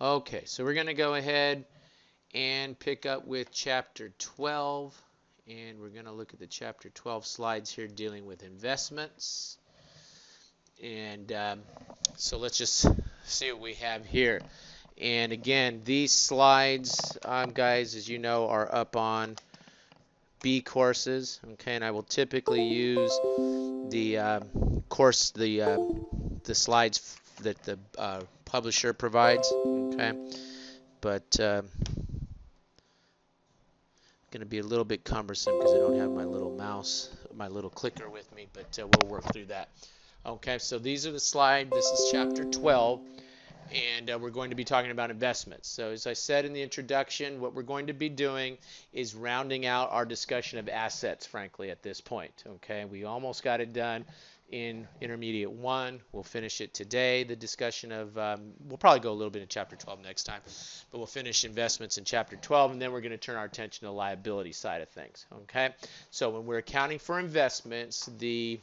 Okay, so we're going to go ahead and pick up with chapter 12, and we're going to look at the chapter 12 slides here dealing with investments. And so let's just see what we have here. And again, these slides, guys, as you know, are up on B courses. Okay, and I will typically use the the slides that the publisher provides. Okay, but going to be a little bit cumbersome because I don't have my little mouse, my little clicker with me, but we'll work through that. Okay, so these are the slides. This is chapter 12, and we're going to be talking about investments. So as I said in the introduction, what we're going to be doing is rounding out our discussion of assets, frankly, at this point. Okay, we almost got it done in Intermediate 1. We'll finish it today. The discussion of, we'll probably go a little bit in Chapter 12 next time, but we'll finish investments in Chapter 12, and then we're going to turn our attention to the liability side of things. Okay, so when we're accounting for investments, the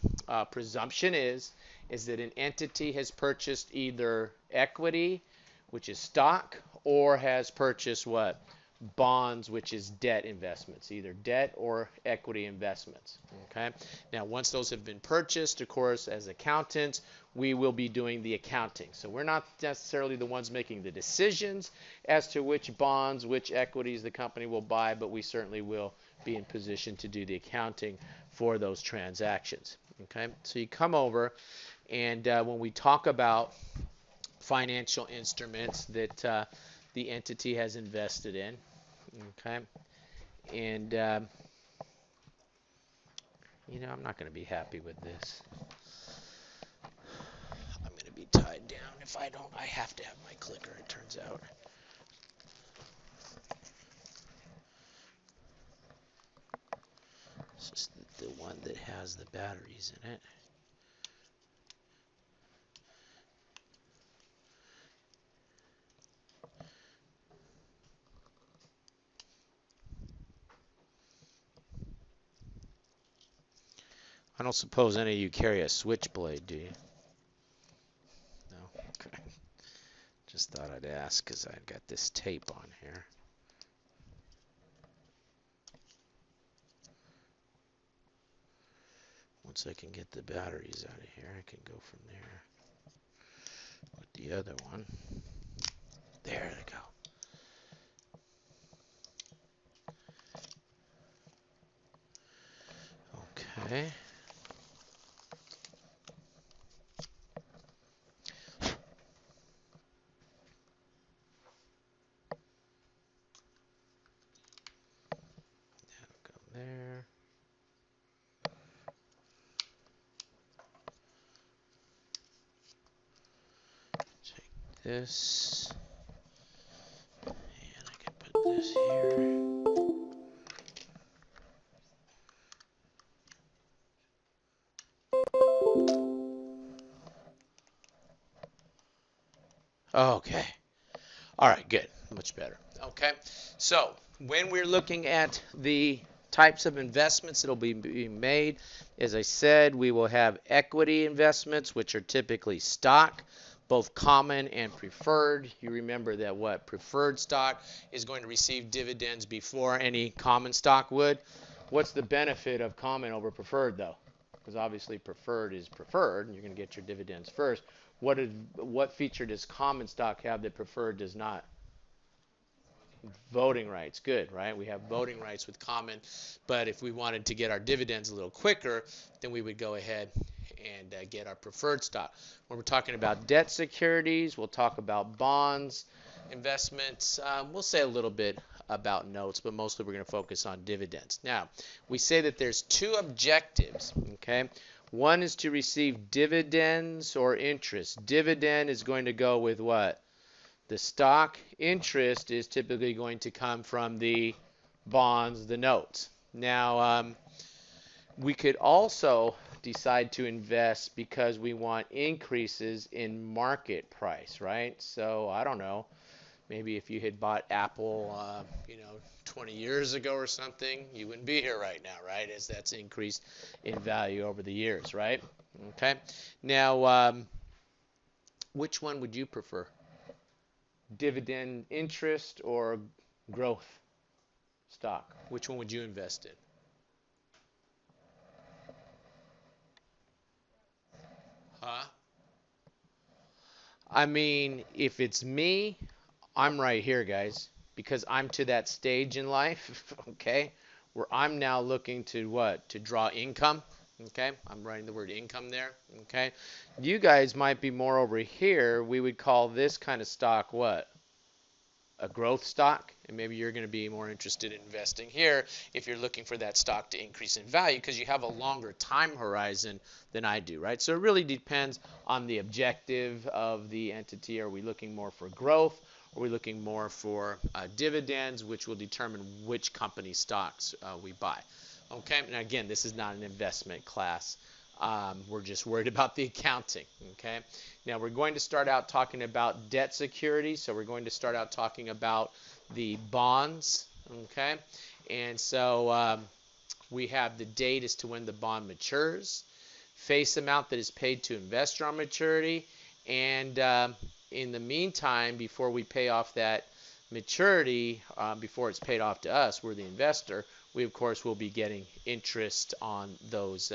presumption is that an entity has purchased either equity, which is stock, or has purchased what? Bonds, which is debt investments, either debt or equity investments. Okay. Now, once those have been purchased, of course, as accountants, we will be doing the accounting. So we're not necessarily the ones making the decisions as to which bonds, which equities the company will buy, but we certainly will be in position to do the accounting for those transactions. Okay. So you come over, and when we talk about financial instruments that the entity has invested in, okay, and I'm not going to be happy with this. I'm going to be tied down if I don't. I have to have my clicker, it turns out. This is the one that has the batteries in it. I don't suppose any of you carry a switchblade, do you? No? Okay. Just thought I'd ask because I've got this tape on here. Once I can get the batteries out of here, I can go from there with the other one. There they go. Okay. That'll go there. Take this. And I can put this here. Okay. All right, good. Much better. Okay. So when we're looking at the types of investments that will be being made, as I said, we will have equity investments, which are typically stock, both common and preferred. You remember that what? Preferred stock is going to receive dividends before any common stock would. What's the benefit of common over preferred, though? Because obviously preferred is preferred, and you're going to get your dividends first. What feature does common stock have that preferred does not? Voting rights. Good, right? We have voting rights with common, but if we wanted to get our dividends a little quicker, then we would go ahead and get our preferred stock. When we're talking about debt securities, we'll talk about bonds, investments. We'll say a little bit about notes, but mostly we're going to focus on dividends. Now, we say that there's two objectives, okay? One is to receive dividends or interest. Dividend is going to go with what? The stock. Interest is typically going to come from the bonds, the notes. Now, we could also decide to invest because we want increases in market price, right? So I don't know, maybe if you had bought Apple, 20 years ago or something, you wouldn't be here right now, right? As that's increased in value over the years, right? Okay. Now, which one would you prefer? dividend interest or growth stock? Which one would you invest in? Huh? I mean, if it's me, I'm right here, guys, because I'm to that stage in life, okay, where I'm now looking to what? To draw income, okay? I'm writing the word income there, okay? You guys might be more over here. We would call this kind of stock what? A growth stock, and maybe you're going to be more interested in investing here if you're looking for that stock to increase in value because you have a longer time horizon than I do, right? So it really depends on the objective of the entity. Are we looking more for growth? Are we looking more for dividends, which will determine which company stocks we buy? Okay, and again, this is not an investment class. We're just worried about the accounting. Okay, now we're going to start out talking about debt security. So we're going to start out talking about the bonds. Okay, and so we have the date as to when the bond matures, face amount that is paid to investor on maturity, and in the meantime, before we pay off that maturity, before it's paid off to us, we're the investor, we of course will be getting interest on those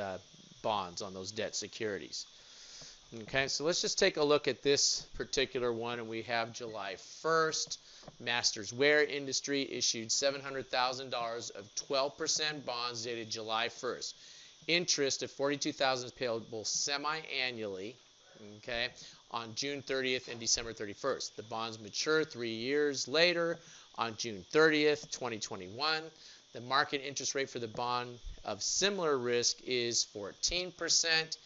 bonds, on those debt securities. Okay, so let's just take a look at this particular one, and we have July 1st. Masters Wear Industry issued $700,000 of 12% bonds dated July 1st. Interest of $42,000 is payable semi-annually, okay, on June 30th and December 31st. The bonds mature 3 years later on June 30th, 2021. The market interest rate for the bond of similar risk is 14%,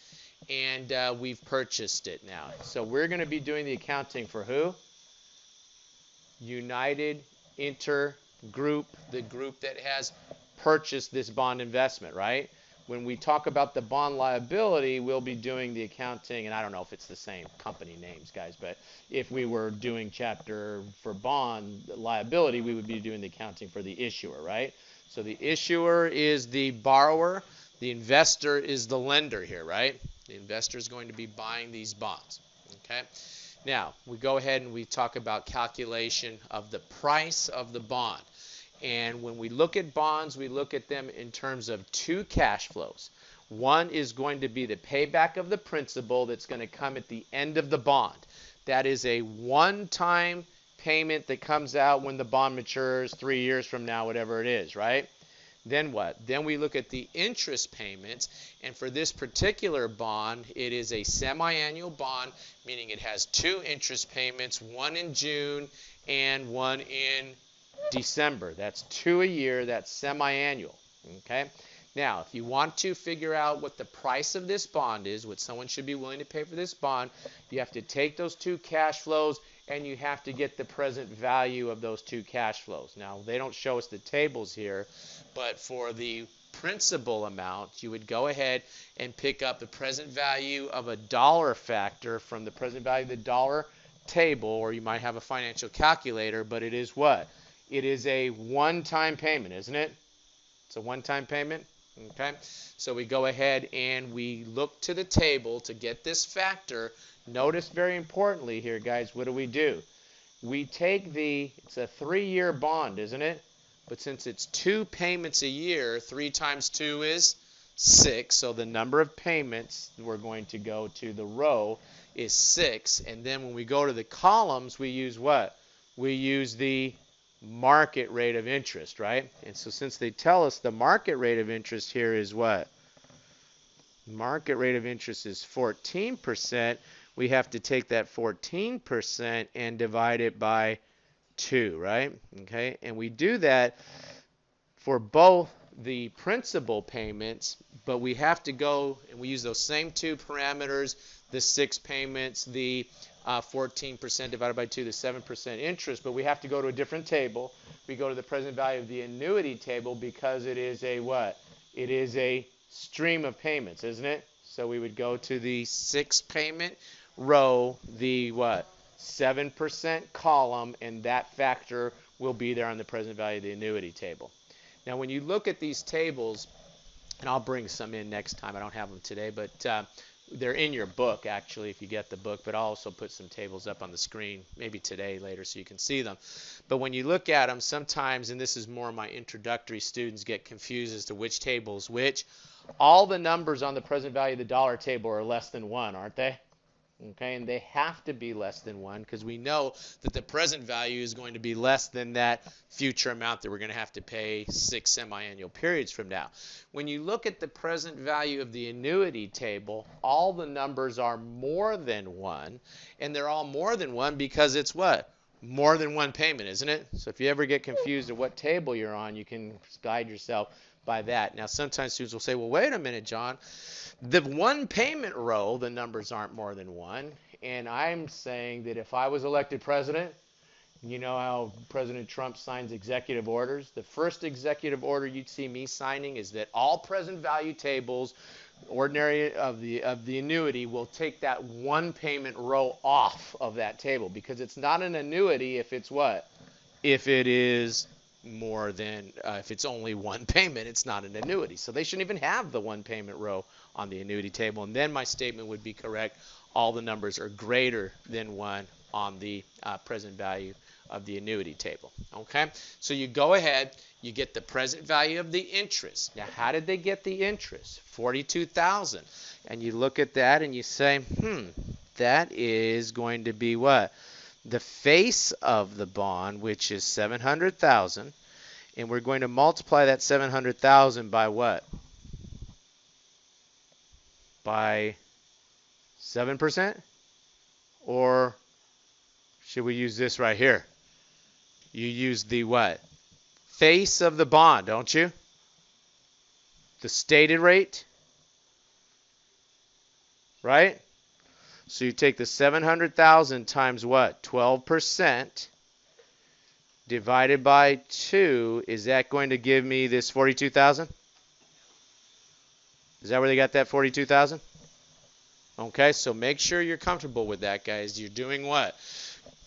and we've purchased it now. So we're going to be doing the accounting for who? United Intergroup, the group that has purchased this bond investment, right? When we talk about the bond liability, we'll be doing the accounting, and I don't know if it's the same company names, guys, but if we were doing chapter for bond liability, we would be doing the accounting for the issuer, right? So the issuer is the borrower, the investor is the lender here, right? The investor is going to be buying these bonds, okay? Now, we go ahead and we talk about calculation of the price of the bond. And when we look at bonds, we look at them in terms of two cash flows. One is going to be the payback of the principal that's going to come at the end of the bond. That is a one-time payment that comes out when the bond matures 3 years from now, whatever it is, right? Then what? Then we look at the interest payments, and for this particular bond, it is a semi-annual bond, meaning it has two interest payments, one in June and one in December. That's 2 a year. That's semi-annual. Okay. Now, if you want to figure out what the price of this bond is, what someone should be willing to pay for this bond, you have to take those two cash flows and you have to get the present value of those two cash flows. Now, they don't show us the tables here, but for the principal amount, you would go ahead and pick up the present value of a dollar factor from the present value of the dollar table, or you might have a financial calculator, but it is what? It is a one-time payment, isn't it? It's a one-time payment. Okay, so we go ahead and we look to the table to get this factor. Notice very importantly here, guys, what do? We take it's a 3-year bond, isn't it? But since it's 2 payments a year, 3 times 2 is 6. So the number of payments we're going to go to the row is 6. And then when we go to the columns, we use what? We use the market rate of interest, right? And so since they tell us the market rate of interest here is what? Market rate of interest is 14%. We have to take that 14% and divide it by 2, right? Okay, and we do that for both the principal payments, but we have to go and we use those same two parameters, the 6 payments, the 14% divided by 2, the 7% interest, but we have to go to a different table. We go to the present value of the annuity table because it is a what? It is a stream of payments, isn't it? So we would go to the 6 payment row, the what? 7% column, and that factor will be there on the present value of the annuity table. Now, when you look at these tables, and I'll bring some in next time, I don't have them today, but they're in your book, actually, if you get the book, but I'll also put some tables up on the screen, maybe today, later, so you can see them. But when you look at them, sometimes, and this is more my introductory students get confused as to which table is which. All the numbers on the present value of the dollar table are less than 1, aren't they? Okay, and they have to be less than 1 because we know that the present value is going to be less than that future amount that we're going to have to pay 6 semi-annual periods from now. When you look at the present value of the annuity table, all the numbers are more than 1, and they're all more than 1 because it's what? More than one payment, isn't it? So if you ever get confused at what table you're on, you can guide yourself by that. Now, sometimes students will say, well, wait a minute, John. The one payment row, the numbers aren't more than 1. And I'm saying that if I was elected president, you know how President Trump signs executive orders? The first executive order you'd see me signing is that all present value tables, ordinary of the annuity, will take that one payment row off of that table because it's not an annuity if it's what? If it is more than, if it's only one payment, it's not an annuity. So they shouldn't even have the one payment row on the annuity table. And then my statement would be correct. All the numbers are greater than 1 on the present value of the annuity table. Okay? So you go ahead, you get the present value of the interest. Now, how did they get the interest? $42,000. And you look at that and you say, that is going to be what? The face of the bond, which is $700,000, and we're going to multiply that $700,000 by what? By 7%? Or should we use this right here? You use the what? Face of the bond, don't you? The stated rate, right? So you take the 700,000 times what? 12% divided by 2. Is that going to give me this 42,000? Is that where they got that 42,000? Okay, so make sure you're comfortable with that, guys. You're doing what?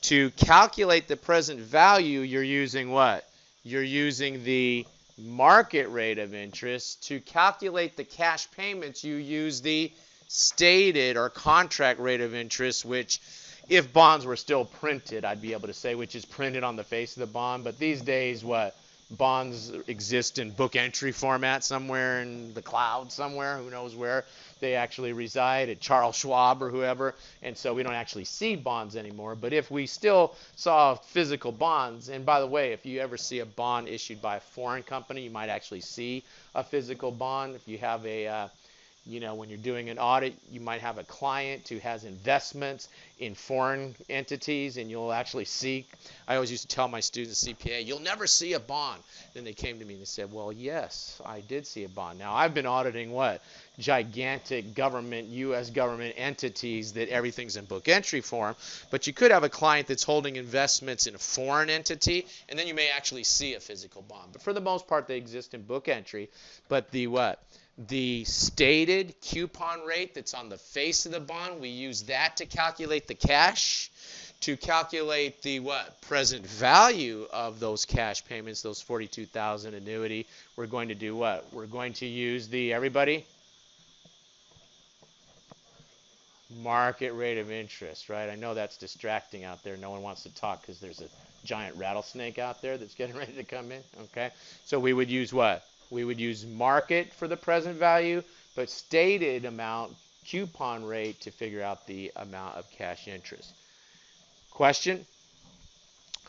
To calculate the present value, you're using what? You're using the market rate of interest. To calculate the cash payments, you use the stated or contract rate of interest, which if bonds were still printed, I'd be able to say, which is printed on the face of the bond. But these days, what? Bonds exist in book entry format somewhere in the cloud somewhere, who knows where they actually reside, at Charles Schwab or whoever, and so we don't actually see bonds anymore. But if we still saw physical bonds, and by the way, if you ever see a bond issued by a foreign company, you might actually see a physical bond. If you have a when you're doing an audit, you might have a client who has investments in foreign entities, and you'll actually see, I always used to tell my students at CPA, you'll never see a bond. Then they came to me and they said, well, yes, I did see a bond. Now, I've been auditing what? Gigantic government, U.S. government entities that everything's in book entry form, but you could have a client that's holding investments in a foreign entity, and then you may actually see a physical bond. But for the most part, they exist in book entry. But the what? The stated coupon rate that's on the face of the bond, we use that to calculate the cash. To calculate the what? Present value of those cash payments, those 42,000 annuity, we're going to do what? We're going to use the, everybody? Market rate of interest, right? I know that's distracting out there. No one wants to talk because there's a giant rattlesnake out there that's getting ready to come in, okay? So we would use what? We would use market for the present value, but stated amount, coupon rate, to figure out the amount of cash interest. Question?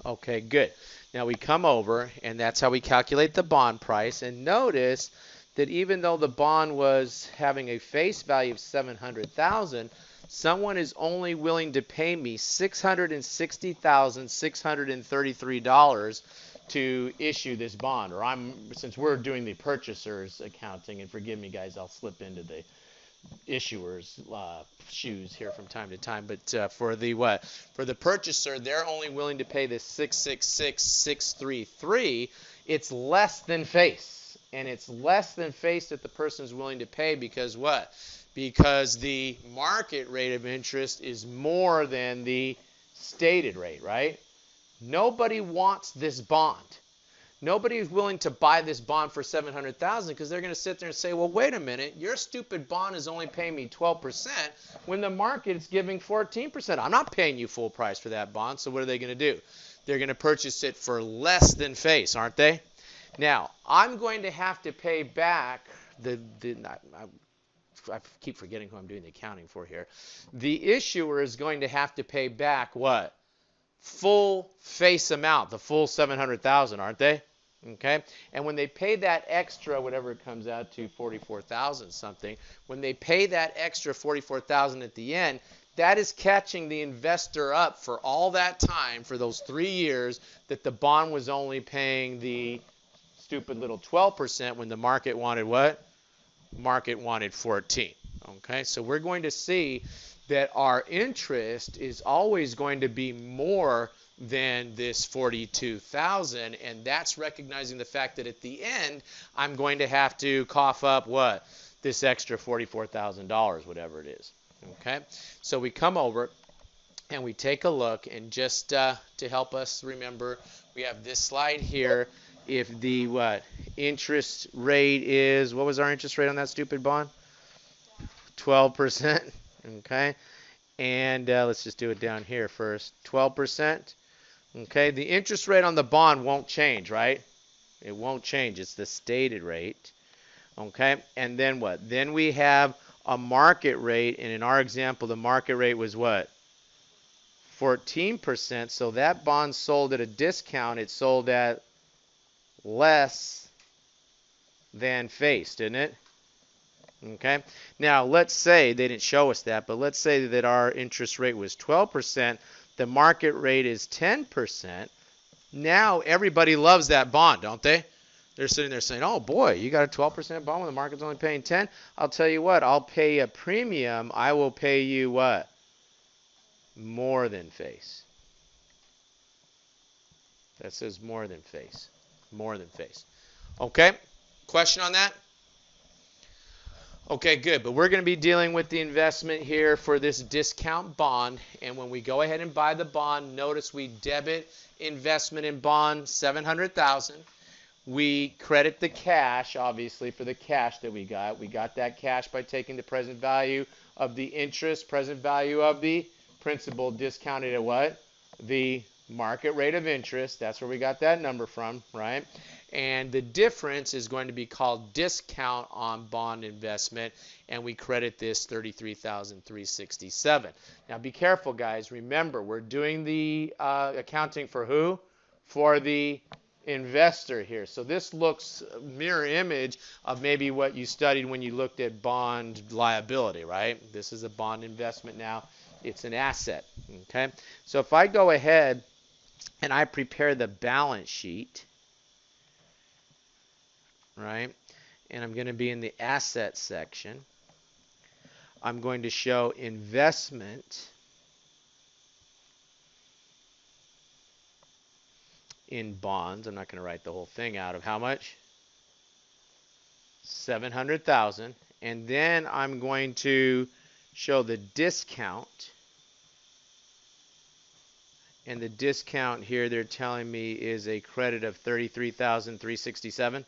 Okay, good. Now we come over, and that's how we calculate the bond price. And notice that even though the bond was having a face value of $700,000, someone is only willing to pay me $660,633 to issue this bond. Or since we're doing the purchaser's accounting, and forgive me guys, I'll slip into the issuer's shoes here from time to time, but for the what? For the purchaser, they're only willing to pay this $666,633. It's less than face, and it's less than face that the person is willing to pay because what? Because the market rate of interest is more than the stated rate, right? Nobody wants this bond. Nobody's willing to buy this bond for $700,000 because they're going to sit there and say, well, wait a minute, your stupid bond is only paying me 12% when the market's giving 14%. I'm not paying you full price for that bond, so what are they going to do? They're going to purchase it for less than face, aren't they? Now, I'm going to have to pay back I keep forgetting who I'm doing the accounting for here. The issuer is going to have to pay back what? Full face amount, the full 700,000, aren't they? Okay? And when they pay that extra, whatever it comes out to, 44,000 something, when they pay that extra 44,000 at the end, that is catching the investor up for all that time, for those 3 years that the bond was only paying the stupid little 12% when the market wanted what? Market wanted 14. Okay? So we're going to see that our interest is always going to be more than this 42,000, and that's recognizing the fact that at the end I'm going to have to cough up what? This extra $44,000, whatever it is. Okay? So we come over and we take a look, and just to help us remember, we have this slide here. If the interest rate is, what was our interest rate on that stupid bond? 12%. Okay, and let's just do it down here first. 12%. Okay, the interest rate on the bond won't change, right? It won't change. It's the stated rate. Okay, and then what? Then we have a market rate, and in our example, the market rate was what? 14%. So that bond sold at a discount. It sold at less than face, didn't it? Okay. Now, let's say, they didn't show us that, but let's say that our interest rate was 12%. The market rate is 10%. Now, everybody loves that bond, don't they? They're sitting there saying, oh, boy, you got a 12% bond when the market's only paying 10. I'll tell you what, I'll pay a premium. I will pay you what? More than face. That says more than face. More than face. Okay? Question on that? Okay, good. But we're going to be dealing with the investment here for this discount bond. And when we go ahead and buy the bond, notice we debit investment in bond $700,000. We credit the cash, obviously, for the cash that we got. We got that cash by taking the present value of the interest, present value of the principal, discounted at what? The market rate of interest. That's where we got that number from, right? And the difference is going to be called discount on bond investment, and we credit this $33,367. Now be careful, guys. Remember, we're doing the accounting for who? For the investor here. So this looks mirror image of maybe what you studied when you looked at bond liability, right? This is a bond investment now. It's an asset, okay? So if I go ahead and I prepare the balance sheet, right? And I'm going to be in the asset section. I'm going to show investment in bonds. I'm not going to write the whole thing out of how much? 700,000. And then I'm going to show the discount. And the discount here they're telling me is a credit of 33,367.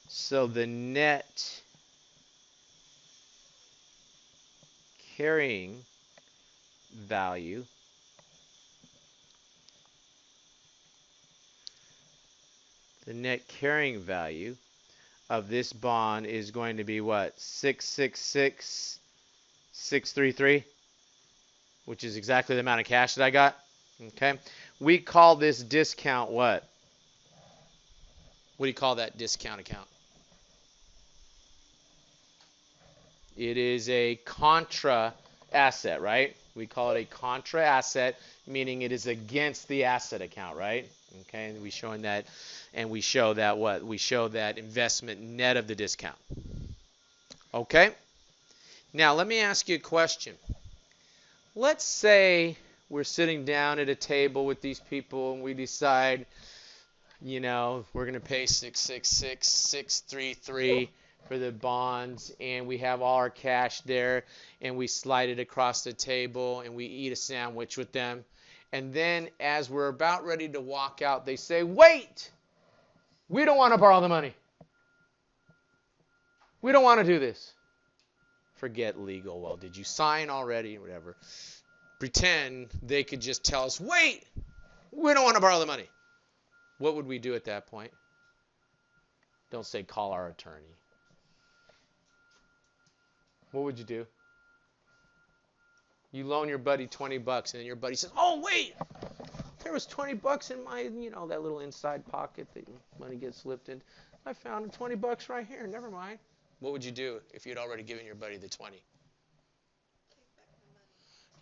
So the net carrying value of this bond is going to be what? 666,633, which is exactly the amount of cash that I got. Okay. We call this discount what? What do you call that discount account? It is a contra asset, right? We call it a contra asset, meaning it is against the asset account, right? Okay, and we're showing that, and we show that what? We show that investment net of the discount. Okay? Now, let me ask you a question. Let's say we're sitting down at a table with these people and we decide, you know, we're going to pay 666,633 for the bonds, and we have all our cash there, and we slide it across the table, and we eat a sandwich with them, And then as we're about ready to walk out, they say, wait, we don't want to borrow the money. We don't want to do this. Forget legal. Well, did you sign already? Whatever. Pretend they could just tell us, wait, we don't want to borrow the money. What would we do at that point? Don't say call our attorney. What would you do? You loan your buddy $20 and then your buddy says, oh, wait, there was $20 in my, that little inside pocket that money gets slipped in. I found $20 right here. Never mind. What would you do if you'd already given your buddy the 20?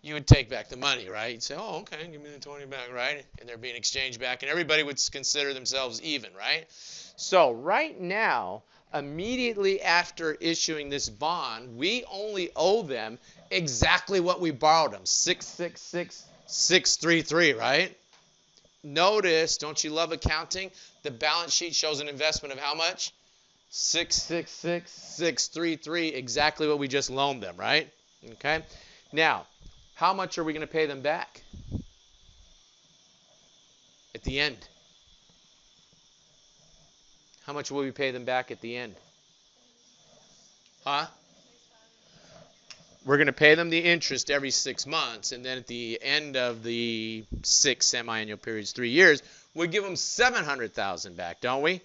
You would take back the money, right? You'd say, oh, okay, give me the 20 back, right? And they're being exchanged back, and everybody would consider themselves even, right? So right now, immediately after issuing this bond, we only owe them exactly what we borrowed them, 666,633, right? Notice, don't you love accounting? The balance sheet shows an investment of how much? 666,633, exactly what we just loaned them, right? Okay. Now, how much are we going to pay them back at the end? How much will we pay them back at the end? Huh? We're going to pay them the interest every 6 months, and then at the end of the 6 semi-annual periods, 3 years, we give them $700,000 back, don't we?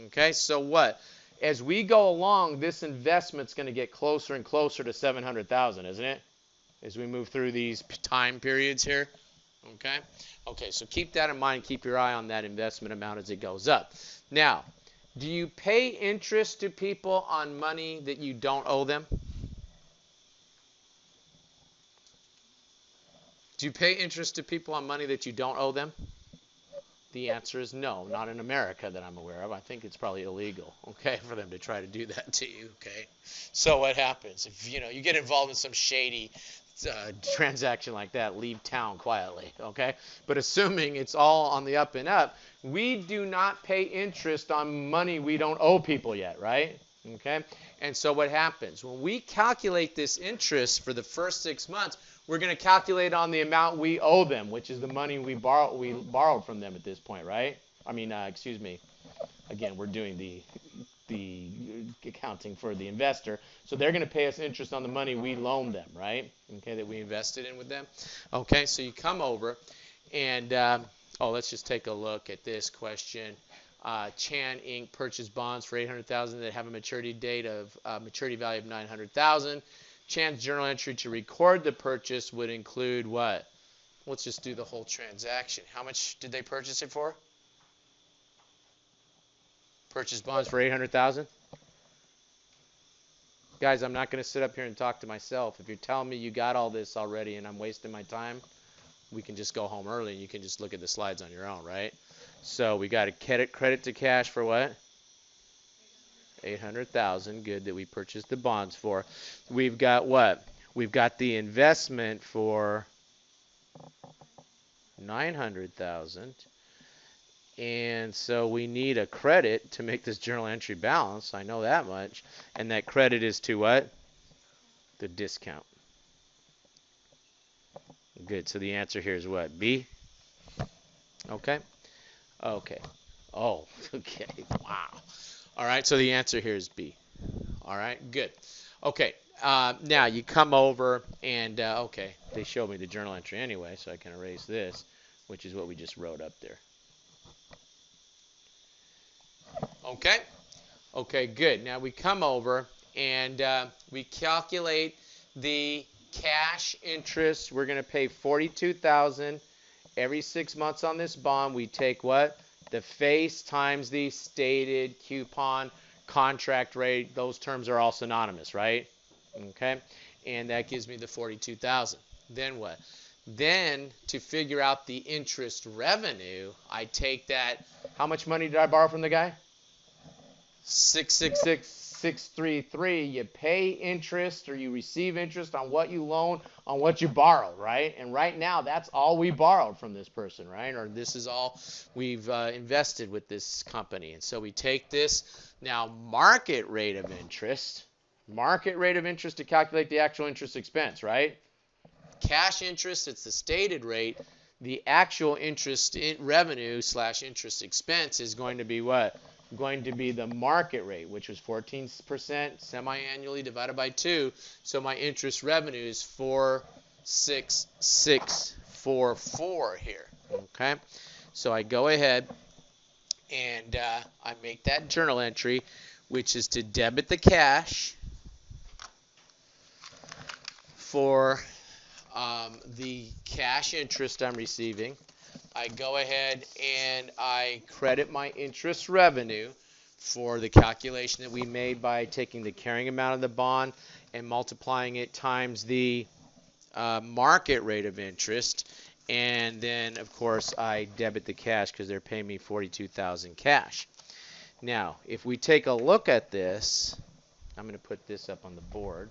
Okay, so what? As we go along, this investment's going to get closer and closer to $700,000, isn't it? As we move through these time periods here. Okay? Okay, so keep that in mind. Keep your eye on that investment amount as it goes up. Now, do you pay interest to people on money that you don't owe them? Do you pay interest to people on money that you don't owe them? The answer is no, not in America that I'm aware of. I think it's probably illegal, okay, for them to try to do that to you, okay? So what happens? If, you get involved in some shady transaction like that, leave town quietly, okay? But assuming it's all on the up and up, we do not pay interest on money we don't owe people yet, right? Okay? And so what happens? When we calculate this interest for the first 6 months, we're going to calculate on the amount we owe them, which is the money we borrowed from them at this point, right? Excuse me. Again, we're doing the accounting for the investor. So they're going to pay us interest on the money we loaned them, right? Okay, that we invested in with them. Okay, so you come over and, let's just take a look at this question. Chan Inc. purchased bonds for $800,000 that have a maturity value of $900,000. Chan's journal entry to record the purchase would include what? Let's just do the whole transaction. How much did they purchase it for? Purchase bonds for $800,000? Guys, I'm not going to sit up here and talk to myself. If you're telling me you got all this already and I'm wasting my time, we can just go home early and you can just look at the slides on your own, right? So we got a credit to cash for what? $800,000. Good, that we purchased the bonds for. We've got what? We've got the investment for $900,000. And so we need a credit to make this journal entry balance. I know that much. And that credit is to what? The discount. Good. So the answer here is what? B? Okay. Okay. Oh, okay. Wow. All right. So the answer here is B. All right. Good. Okay. Now you come over and, okay, they showed me the journal entry anyway, so I can erase this, which is what we just wrote up there. Okay. Okay, good. Now we come over and we calculate the cash interest. We're going to pay $42,000 every 6 months on this bond. We take what? The face times the stated coupon contract rate. Those terms are all synonymous, right? Okay. And that gives me the $42,000. Then what? Then to figure out the interest revenue, I take that. How much money did I borrow from the guy? 666,633. You pay interest or you receive interest on what you loan, on what you borrow, right? And right now, that's all we borrowed from this person, right? Or this is all we've invested with this company. And so we take this now market rate of interest to calculate the actual interest expense, right? Cash interest, it's the stated rate. the actual interest revenue / interest expense is going to be what? Going to be the market rate, which was 14% semi-annually divided by 2. So my interest revenue is 46644 here. Okay, so I go ahead and I make that journal entry, which is to debit the cash for the cash interest I'm receiving. I go ahead and I credit my interest revenue for the calculation that we made by taking the carrying amount of the bond and multiplying it times the market rate of interest. And then, of course, I debit the cash because they're paying me $42,000 cash. Now, if we take a look at this, I'm going to put this up on the board.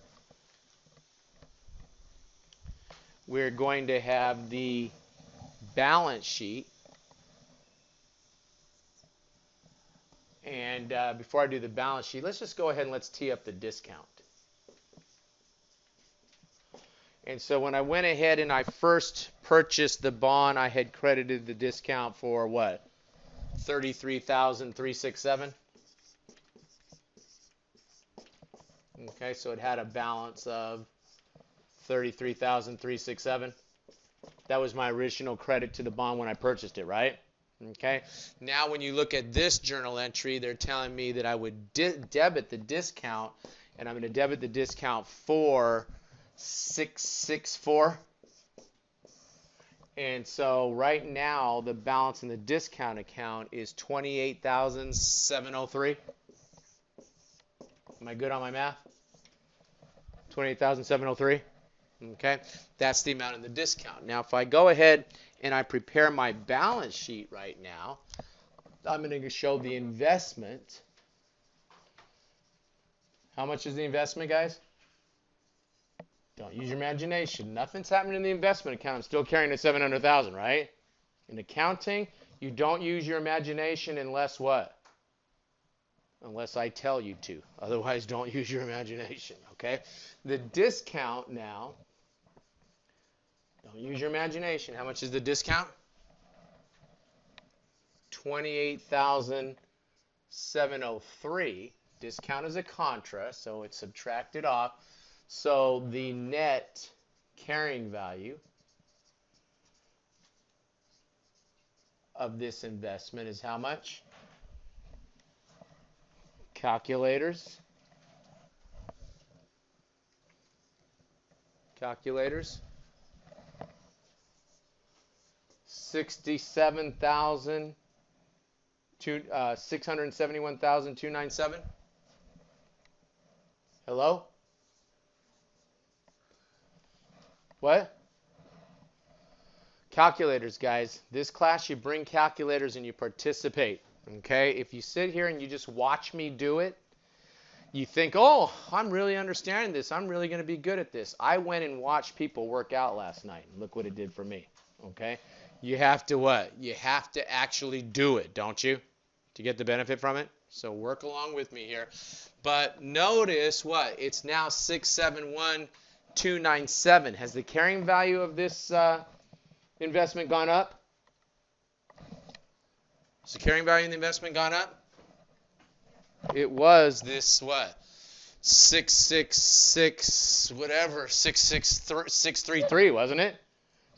We're going to have the balance sheet. And before I do the balance sheet, let's just go ahead and let's tee up the discount. And so when I went ahead and I first purchased the bond, I had credited the discount for what? $33,367. Okay, so it had a balance of $33,367. That was my original credit to the bond when I purchased it, right? Okay. Now when you look at this journal entry, they're telling me that I would debit the discount, and I'm going to debit the discount for 664. And so right now the balance in the discount account is $28,703. Am I good on my math? $28,703. Okay, that's the amount in the discount. Now if I go ahead and I prepare my balance sheet right now, I'm going to show the investment. How much is the investment, guys? Don't use your imagination. Nothing's happening in the investment account. I'm still carrying the $700,000, right? In accounting, you don't use your imagination unless what? Unless I tell you to. Otherwise, don't use your imagination, okay? The discount now, don't use your imagination. How much is the discount? $28,703. Discount is a contra, so it's subtracted off. So the net carrying value of this investment is how much? Calculators. Calculators. $671,297. Hello? What? Calculators, guys. This class, you bring calculators and you participate. Okay? If you sit here and you just watch me do it, you think, oh, I'm really understanding this. I'm really going to be good at this. I went and watched people work out last night. Look what it did for me. Okay? You have to what? You have to actually do it, don't you? To get the benefit from it. So work along with me here. But notice what? It's now 671,297. Has the carrying value of this investment gone up? Has the carrying value of the investment gone up? It was this what? 666 whatever 633, wasn't it?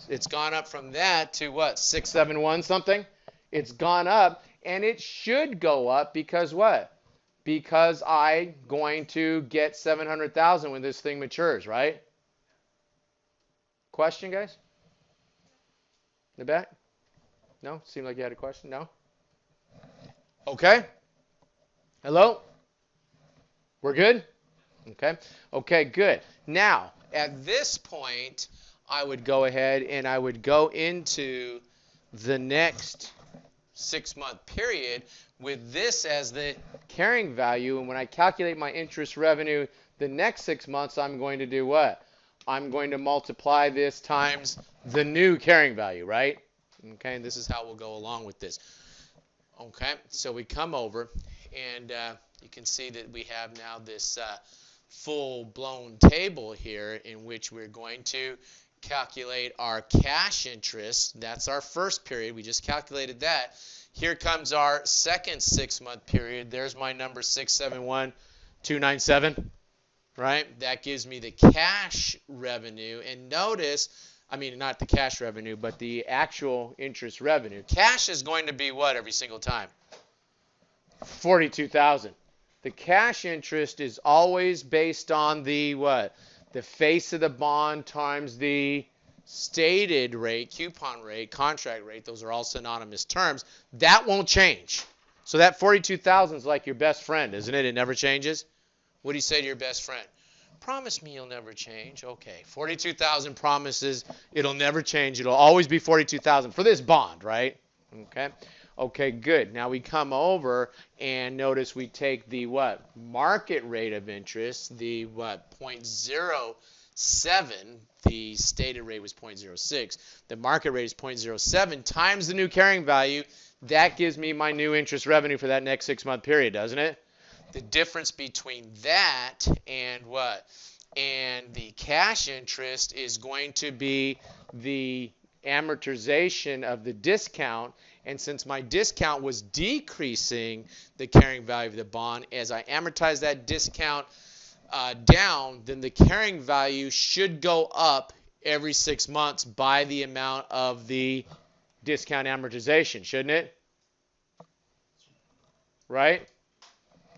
It's gone up from that to what? 671 something. It's gone up, and it should go up because what? Because I'm going to get 700,000 when this thing matures, right? Question, guys? In the back? No? Seemed like you had a question. No? Okay. Hello? We're good? Okay. Okay, good. Now, at this point, I would go ahead and I would go into the next 6-month period with this as the carrying value. And when I calculate my interest revenue the next 6 months, I'm going to do what? I'm going to multiply this times the new carrying value, right? Okay, and this is how we'll go along with this. Okay, so we come over and you can see that we have now this full-blown table here in which we're going to calculate our cash interest. That's our first period. We just calculated that. Here comes our second 6-month period. There's my number 671,297, right? That gives me the cash revenue. And notice, I mean, not the cash revenue, but the actual interest revenue. Cash is going to be what every single time? 42,000. The cash interest is always based on the what? The face of the bond times the stated rate, coupon rate, contract rate. Those are all synonymous terms. That won't change. So that 42,000 is like your best friend, isn't it? It never changes. What do you say to your best friend? Promise me you'll never change. Okay, 42,000 promises it'll never change. It'll always be 42,000 for this bond, right? Okay. Okay, good. Now we come over and notice we take the what? Market rate of interest, the what? 0.07. The stated rate was 0.06. The market rate is 0.07 times the new carrying value. That gives me my new interest revenue for that next 6-month period, doesn't it? The difference between that and what? And the cash interest is going to be the amortization of the discount. And since my discount was decreasing the carrying value of the bond, as I amortize that discount down, then the carrying value should go up every 6 months by the amount of the discount amortization, shouldn't it? Right?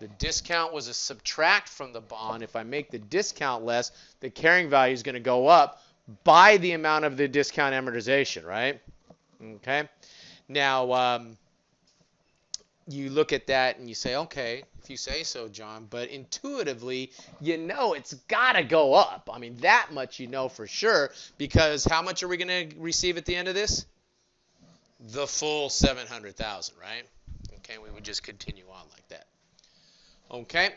The discount was a subtract from the bond. If I make the discount less, the carrying value is going to go up by the amount of the discount amortization, right? Okay. Now, you look at that and you say, okay, if you say so, John, but intuitively, you know it's got to go up. I mean, that much you know for sure, because how much are we going to receive at the end of this? The full 700,000, right? Okay, we would just continue on like that. Okay,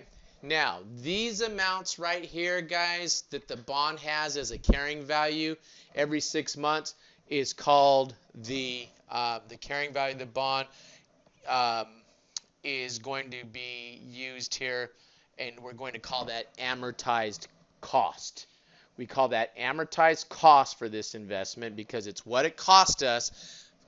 now these amounts right here, guys, that the bond has as a carrying value every 6 months is called the carrying value of the bond is going to be used here, and we're going to call that amortized cost. We call that amortized cost for this investment because it's what it cost us,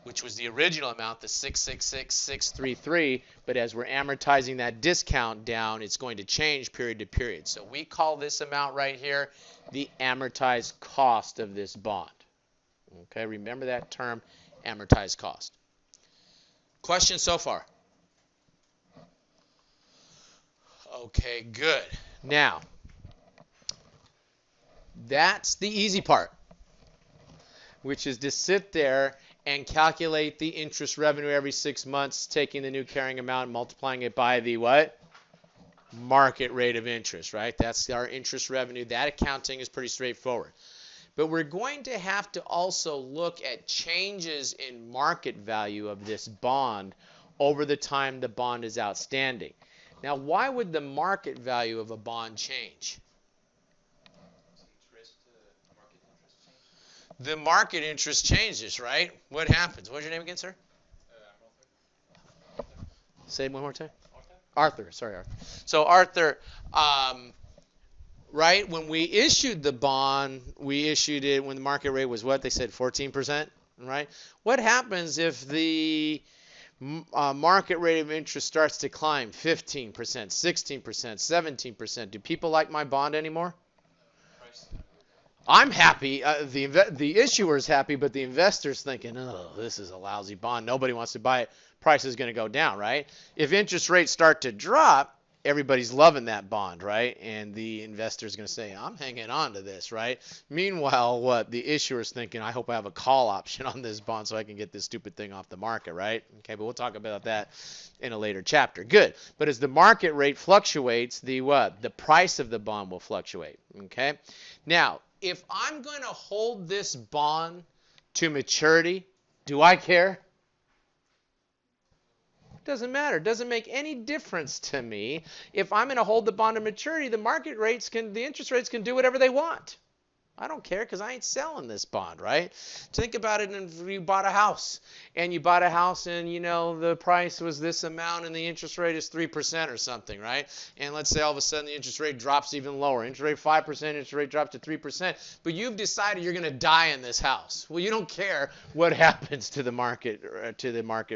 which was the original amount, the 666,633, but as we're amortizing that discount down, it's going to change period to period. So we call this amount right here the amortized cost of this bond. Okay, remember that term, amortized cost. Questions so far? Okay, good. Now, that's the easy part, which is to sit there and calculate the interest revenue every 6 months, taking the new carrying amount and multiplying it by the what? Market rate of interest, right? That's our interest revenue. That accounting is pretty straightforward. But we're going to have to also look at changes in market value of this bond over the time the bond is outstanding. Now, why would the market value of a bond change? The market interest changes, right? What happens? What's your name again, sir? Say it one more time. Arthur. Sorry, Arthur. So, Arthur, right, when we issued the bond, we issued it when the market rate was what? They said 14%, right? What happens if the market rate of interest starts to climb 15%, 16%, 17%? Do people like my bond anymore? I'm happy. The issuer's happy, but the investor's thinking, oh, this is a lousy bond. Nobody wants to buy it. Price is going to go down, right? If interest rates start to drop, everybody's loving that bond, right? And the investor's going to say, I'm hanging on to this, right? Meanwhile, what? The issuer's thinking, I hope I have a call option on this bond so I can get this stupid thing off the market, right? Okay, but we'll talk about that in a later chapter. Good. But as the market rate fluctuates, the what? The price of the bond will fluctuate, okay? Now, if I'm going to hold this bond to maturity, do I care? Doesn't matter. Doesn't make any difference to me. If I'm going to hold the bond to maturity, the interest rates can do whatever they want. I don't care because I ain't selling this bond, right? Think about it if you bought a house and you know the price was this amount and the interest rate is 3% or something, right? And let's say all of a sudden the interest rate drops even lower. Interest rate 5%, interest rate drops to 3%, but you've decided you're going to die in this house. Well, you don't care what happens to the market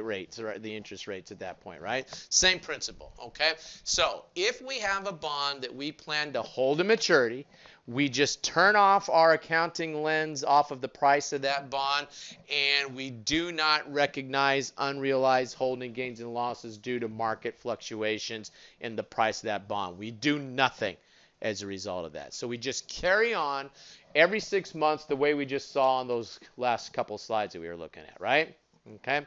rates or the interest rates at that point, right? Same principle, okay? So, if we have a bond that we plan to hold to maturity, we just turn off our accounting lens off of the price of that bond, and we do not recognize unrealized holding gains and losses due to market fluctuations in the price of that bond. We do nothing as a result of that. So we just carry on every 6 months the way we just saw on those last couple slides that we were looking at, right? Okay.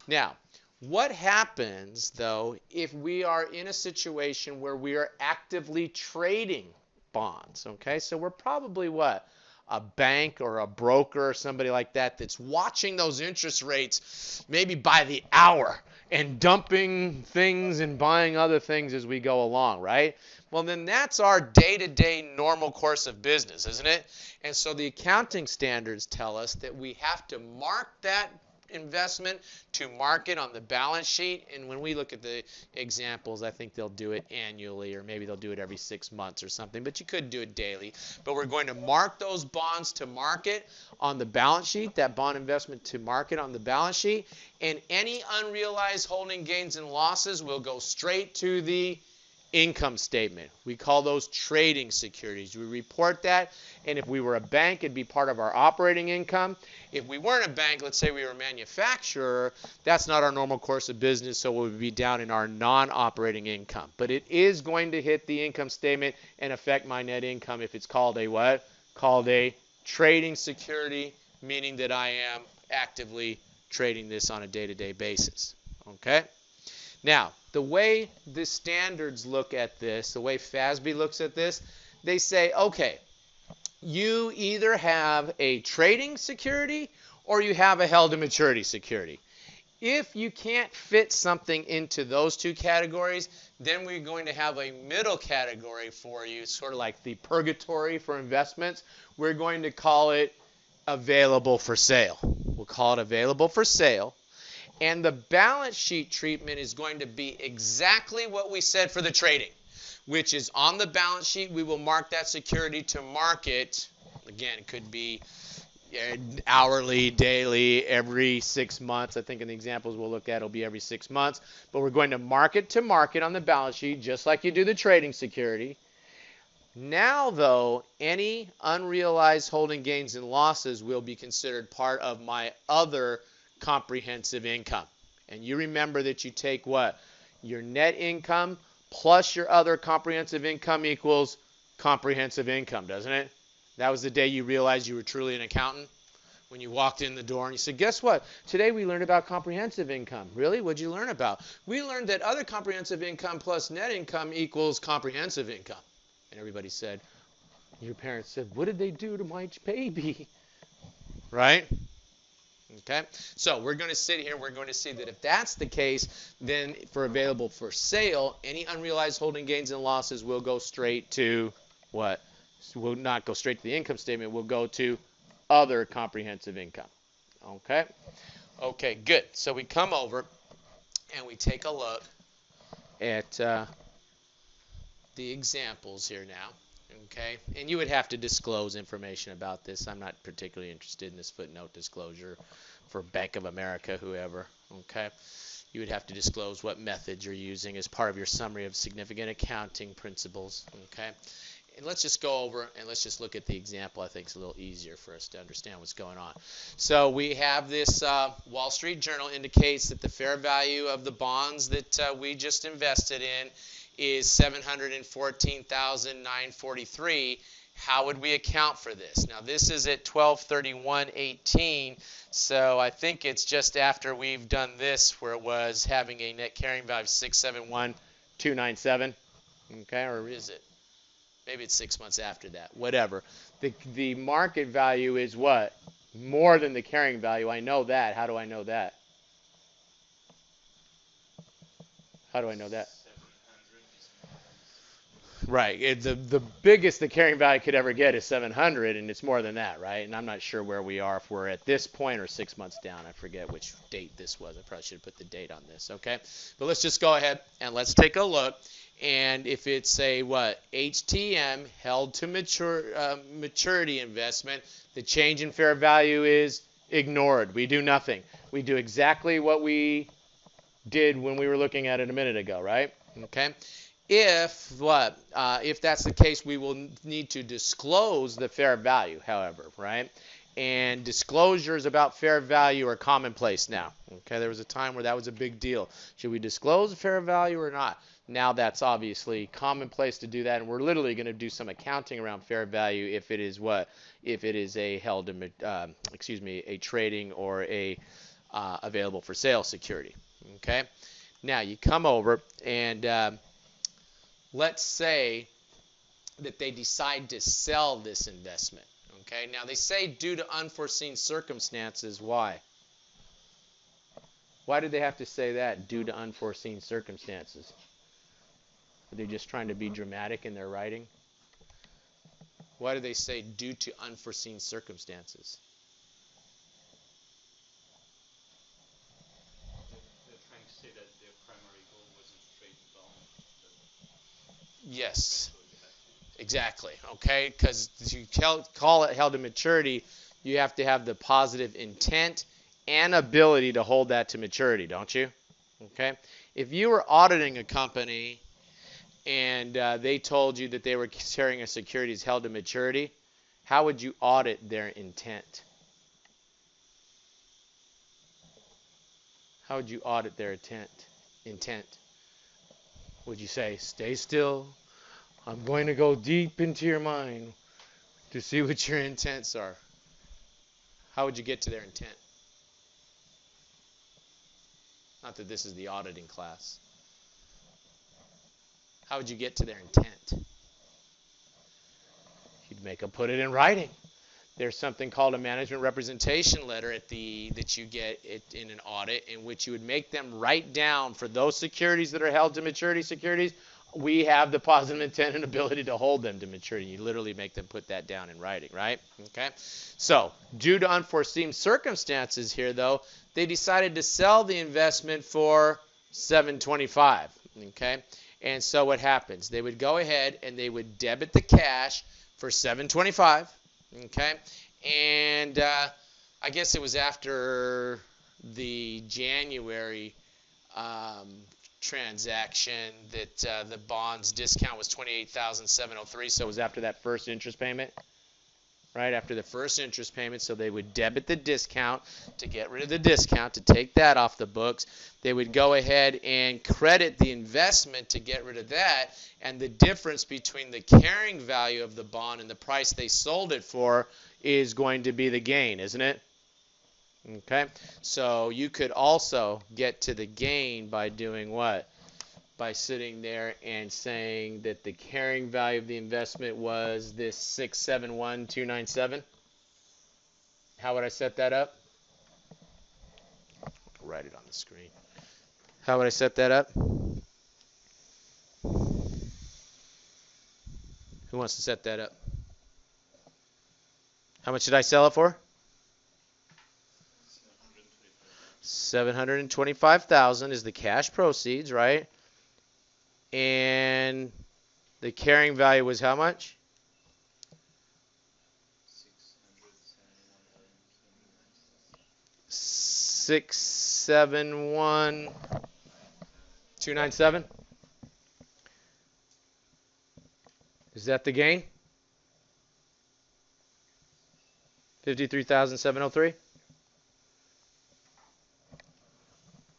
Now, what happens, though, if we are in a situation where we are actively trading bonds? Okay, so we're probably what? A bank or a broker or somebody like that that's watching those interest rates maybe by the hour and dumping things and buying other things as we go along, right? Well, then that's our day-to-day normal course of business, isn't it? And so the accounting standards tell us that we have to mark that investment to market on the balance sheet. And when we look at the examples, I think they'll do it annually, or maybe they'll do it every 6 months or something, but you could do it daily. But we're going to mark those bonds to market on the balance sheet, that bond investment to market on the balance sheet, and any unrealized holding gains and losses will go straight to the income statement. We call those trading securities. We report that, and if we were a bank, it'd be part of our operating income. If we weren't a bank, let's say we were a manufacturer, that's not our normal course of business, so it would be down in our non-operating income. But it is going to hit the income statement and affect my net income if it's called a what? Called a trading security, meaning that I am actively trading this on a day-to-day basis. Okay? Now, the way the standards look at this, the way FASB looks at this, they say, okay, you either have a trading security or you have a held-to-maturity security. If you can't fit something into those two categories, then we're going to have a middle category for you, sort of like the purgatory for investments. We're going to call it available for sale. We'll call it available for sale. And the balance sheet treatment is going to be exactly what we said for the trading, which is on the balance sheet, we will mark that security to market. Again, it could be hourly, daily, every 6 months. I think in the examples we'll look at, it'll be every 6 months. But we're going to mark it to market on the balance sheet, just like you do the trading security. Now, though, any unrealized holding gains and losses will be considered part of my other comprehensive income. And you remember that you take what? Your net income plus your other comprehensive income equals comprehensive income, doesn't it? That was the day you realized you were truly an accountant, when you walked in the door and you said, guess what? Today we learned about comprehensive income. Really? What'd you learn about? We learned that other comprehensive income plus net income equals comprehensive income. And everybody said, your parents said, what did they do to my baby? Right? Okay, so we're going to sit here, we're going to see that if that's the case, then for available for sale, any unrealized holding gains and losses will go straight to what? Will not go straight to the income statement, will go to other comprehensive income. Okay? Okay, good. So we come over and we take a look at the examples here now. Okay, and you would have to disclose information about this. I'm not particularly interested in this footnote disclosure for Bank of America, whoever. Okay, you would have to disclose what methods you're using as part of your summary of significant accounting principles. Okay, and let's just go over and let's just look at the example. I think it's a little easier for us to understand what's going on. So we have this Wall Street Journal indicates that the fair value of the bonds that we just invested in is $714,943. How would we account for this? Now this is at 12/31/18, so I think it's just after we've done this where it was having a net carrying value of 671,297. Okay, or is it? Maybe it's 6 months after that. Whatever. The market value is what? More than the carrying value. I know that. How do I know that? How do I know that? Right. The biggest the carrying value could ever get is 700, and it's more than that, right? And I'm not sure where we are, if we're at this point or 6 months down. I forget which date this was. I probably should have put the date on this, okay? But let's just go ahead and let's take a look. And if it's a HTM, held to maturity investment, the change in fair value is ignored. We do nothing. We do exactly what we did when we were looking at it a minute ago, right? Okay. If that's the case, we will need to disclose the fair value, however, right? And disclosures about fair value are commonplace now. Okay, there was a time where that was a big deal. Should we disclose the fair value or not? Now that's obviously commonplace to do that, and we're literally going to do some accounting around fair value if it is if it is a a trading or a available for sale security. Okay, now you come over and let's say that they decide to sell this investment. Okay, now they say due to unforeseen circumstances. Why? Why did they have to say that, due to unforeseen circumstances? Are they just trying to be dramatic in their writing? Why do they say due to unforeseen circumstances? They're trying to say that their primary goal wasn't to trade the bond. Yes, exactly. Okay, because you call it held to maturity, you have to have the positive intent and ability to hold that to maturity, don't you? Okay. If you were auditing a company and they told you that they were carrying a securities held to maturity, how would you audit their intent? How would you audit their intent? Would you say, stay still, I'm going to go deep into your mind to see what your intents are? How would you get to their intent? Not that this is the auditing class. How would you get to their intent? You'd put it in writing. There's something called a management representation letter that you get in an audit, in which you would make them write down, for those securities that are held to maturity securities, we have the positive intent and ability to hold them to maturity. You literally make them put that down in writing, right? Okay. So, due to unforeseen circumstances here, though, they decided to sell the investment for $725. Okay. And so what happens? They would go ahead and they would debit the cash for $725. Okay. And I guess it was after the January transaction that the bond's discount was $28,703. So it was after that first interest payment, right? After the first interest payment. So they would debit the discount to get rid of the discount, to take that off the books. They would go ahead and credit the investment to get rid of that. And the difference between the carrying value of the bond and the price they sold it for is going to be the gain, isn't it? Okay, so you could also get to the gain by doing what? By sitting there and saying that the carrying value of the investment was this 671,297. How would I set that up? I'll write it on the screen. How would I set that up? Who wants to set that up? How much did I sell it for? 725,000 is the cash proceeds, right? And the carrying value was how much? 671,297. Is that the gain? 53,703.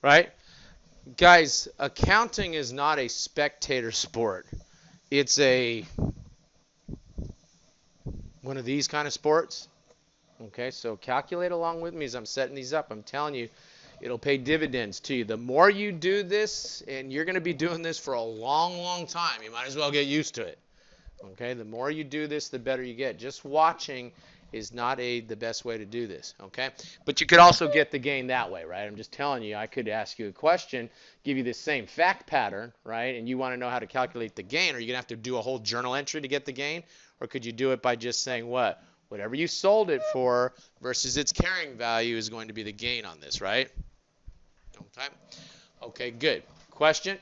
Right? Guys, accounting is not a spectator sport. It's one of these kind of sports. Okay, so calculate along with me as I'm setting these up. I'm telling you, it'll pay dividends to you. The more you do this, and you're going to be doing this for a long, long time, you might as well get used to it. Okay, the more you do this, the better you get. Just watching is not the best way to do this, okay? But you could also get the gain that way, right? I'm just telling you, I could ask you a question, give you the same fact pattern, right? And you want to know how to calculate the gain. Are you going to have to do a whole journal entry to get the gain? Or could you do it by just saying what? Whatever you sold it for versus its carrying value is going to be the gain on this, right? Okay, okay, good. Question?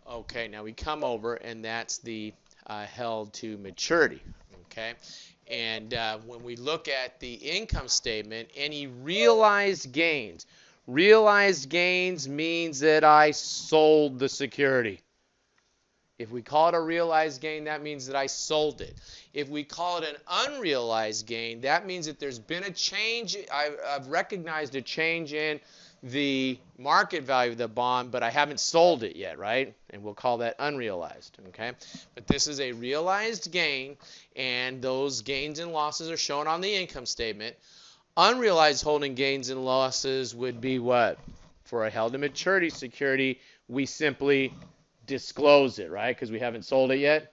Okay, now we come over, and that's the held to maturity, okay? And when we look at the income statement, any realized gains means that I sold the security. If we call it a realized gain, that means that I sold it. If we call it an unrealized gain, that means that there's been a change. I've recognized a change in the market value of the bond, but I haven't sold it yet, right? And we'll call that unrealized, okay? But this is a realized gain, and those gains and losses are shown on the income statement. Unrealized holding gains and losses would be what? For a held-to-maturity security, we simply disclose it, right? Because we haven't sold it yet.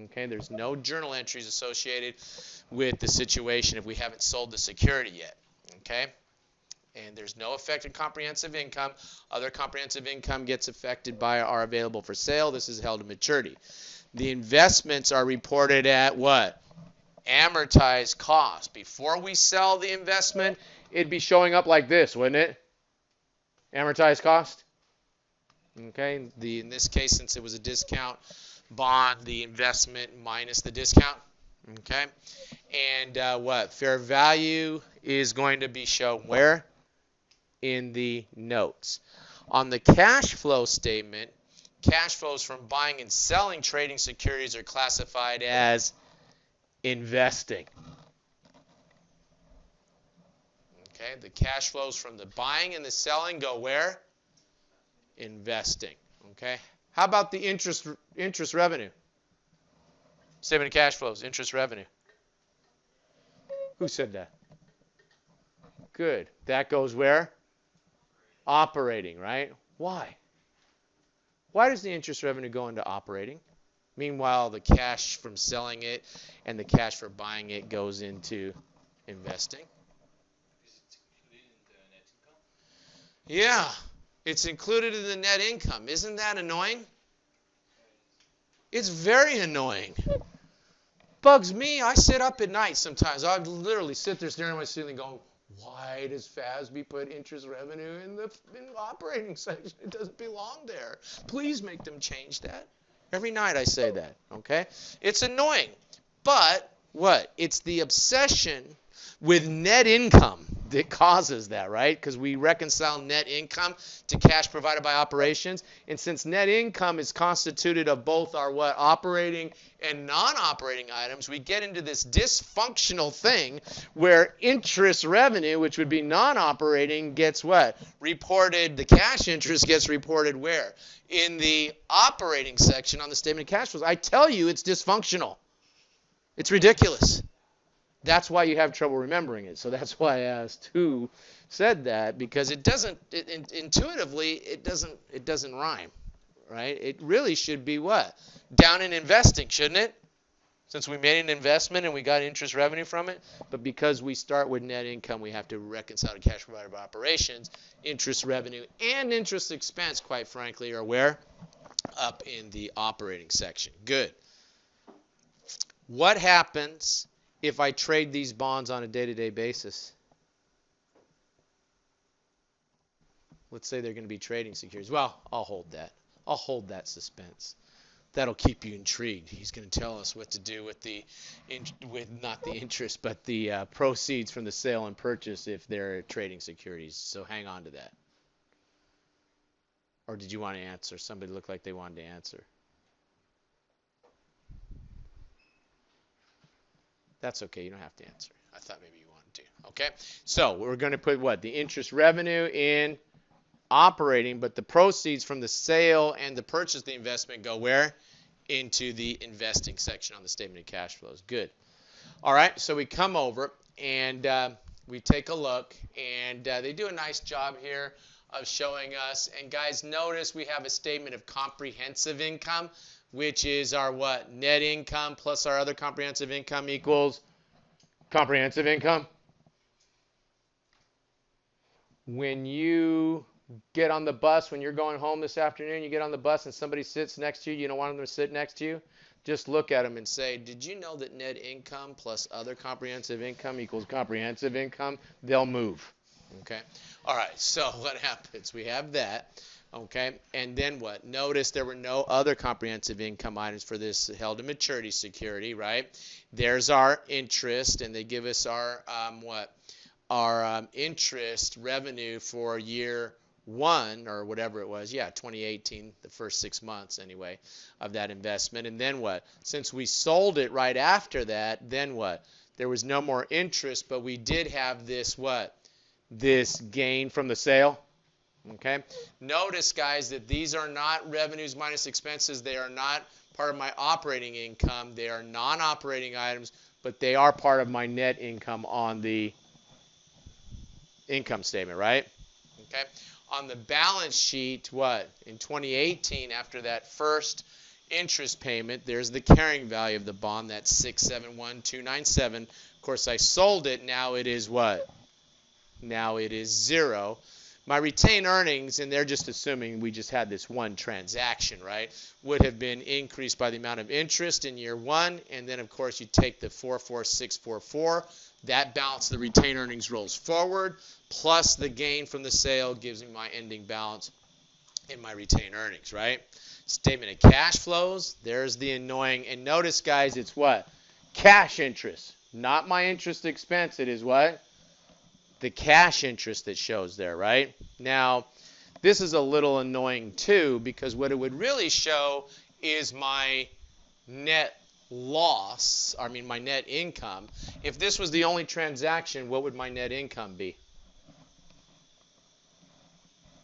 Okay, there's no journal entries associated with the situation if we haven't sold the security yet. Okay? And there's no effect on comprehensive income. Other comprehensive income gets affected by our available for sale. This is held to maturity. The investments are reported at what? Amortized cost. Before we sell the investment, it'd be showing up like this, wouldn't it? Amortized cost. Okay, in this case, since it was a discount bond, the investment minus the discount. Okay, and what? Fair value is going to be shown where? In the notes. On the cash flow statement, cash flows from buying and selling trading securities are classified as investing. Okay, the cash flows from the buying and the selling go where? Investing. Okay, how about the interest revenue? Statement of cash flows, interest revenue. Who said that? Good. That goes where? Operating, right? Why? Why does the interest revenue go into operating? Meanwhile, the cash from selling it and the cash for buying it goes into investing. Yeah, it's included in the net income. Isn't that annoying? It's very annoying. Bugs me. I sit up at night sometimes. I literally sit there staring at my ceiling going, why does FASB put interest revenue in the operating section? It doesn't belong there. Please make them change that. Every night I say that, okay? It's annoying. But what? It's the obsession with net income that causes that, right? Because we reconcile net income to cash provided by operations. And since net income is constituted of both our what? Operating and non-operating items, we get into this dysfunctional thing where interest revenue, which would be non-operating, gets what? Reported, the cash interest gets reported where? In the operating section on the statement of cash flows. I tell you, it's dysfunctional. It's ridiculous. That's why you have trouble remembering it. So that's why I asked who said that, because it doesn't, intuitively, it doesn't rhyme, right? It really should be what? Down in investing, shouldn't it? Since we made an investment and we got interest revenue from it. But because we start with net income, we have to reconcile to cash provided by operations. Interest revenue and interest expense, quite frankly, are where? Up in the operating section. Good. What happens if I trade these bonds on a day-to-day basis? Let's say they're going to be trading securities. Well, I'll hold that. I'll hold that suspense. That'll keep you intrigued. He's going to tell us what to do with not the interest, but the proceeds from the sale and purchase if they're trading securities. So hang on to that. Or did you want to answer? Somebody looked like they wanted to answer. That's okay. You don't have to answer. I thought maybe you wanted to. Okay. So we're going to put what? The interest revenue in operating, but the proceeds from the sale and the purchase of the investment go where? Into the investing section on the statement of cash flows. Good. All right. So we come over and we take a look, and they do a nice job here of showing us. And guys, notice we have a statement of comprehensive income which is our what? Net income plus our other comprehensive income equals comprehensive income. When you get on the bus, when you're going home this afternoon, you get on the bus and somebody sits next to you, you don't want them to sit next to you, just look at them and say, did you know that net income plus other comprehensive income equals comprehensive income? They'll move. Okay? All right, so what happens? We have that. Okay, and then what? Notice there were no other comprehensive income items for this held to maturity security, right? There's our interest, and they give us our our interest revenue for year 1 or whatever it was. Yeah, 2018, the first 6 months anyway of that investment. And then what? Since we sold it right after that, then what? There was no more interest, but we did have this what? This gain from the sale. Okay. Notice, guys, that these are not revenues minus expenses. They are not part of my operating income. They are non-operating items, but they are part of my net income on the income statement, right? Okay. On the balance sheet, what? In 2018, after that first interest payment, there's the carrying value of the bond. That's 671,297. Of course, I sold it. Now it is what? Now it is 0. My retained earnings, and they're just assuming we just had this one transaction, right, would have been increased by the amount of interest in year 1, and then, of course, you take the 44644. That balance, the retained earnings rolls forward, plus the gain from the sale gives me my ending balance in my retained earnings, right? Statement of cash flows, there's the annoying, and notice, guys, it's what? Cash interest, not my interest expense. It is what? The cash interest that shows there, right? Now, this is a little annoying too, because what it would really show is my net loss, my net income. If this was the only transaction, what would my net income be?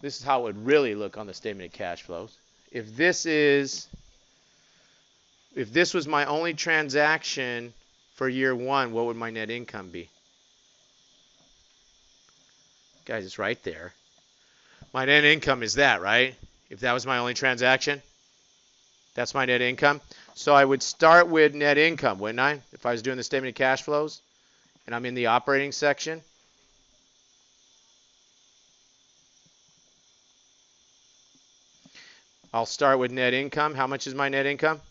This is how it would really look on the statement of cash flows. If this was my only transaction for year 1, what would my net income be? Guys, it's right there. My net income is that, right? If that was my only transaction, that's my net income. So I would start with net income, wouldn't I? If I was doing the statement of cash flows and I'm in the operating section. I'll start with net income. How much is my net income?